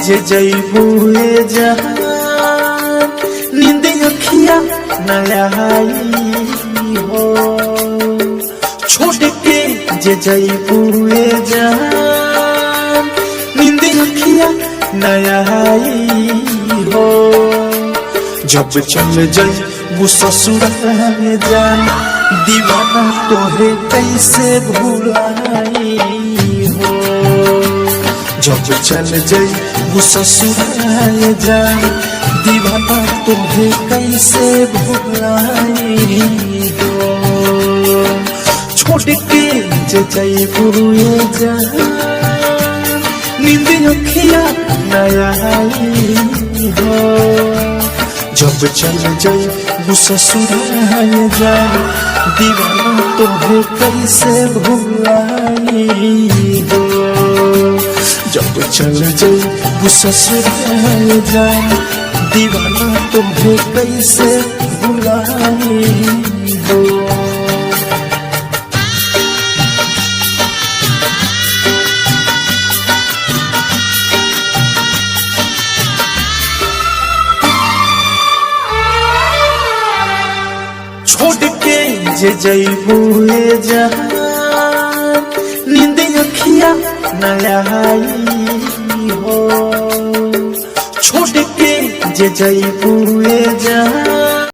जे जइबुए जहान नींद अखिया नया हो छोड़ के जे जइबुए जहान नींद अखिया नया हो जब चल जइबू ससुराल जान दीवाना तोहे कैसे भुलाई हो जब चल जइबू ससुराल जान दीवाना तोहे कैसे भुलाई हो छोड़ के जे जइबू जान नींद अखिया नया हो जब चल जइबू ससुराल जान दीवाना तोहे कैसे भुलाई हो जब चल जइबू ससुराल जान दीवाना तोहे कैसे भुलाई हो। छोड़ के जे जइबुए जहान नींद अखिया नया हो छोड़ के जे जइबुए जहान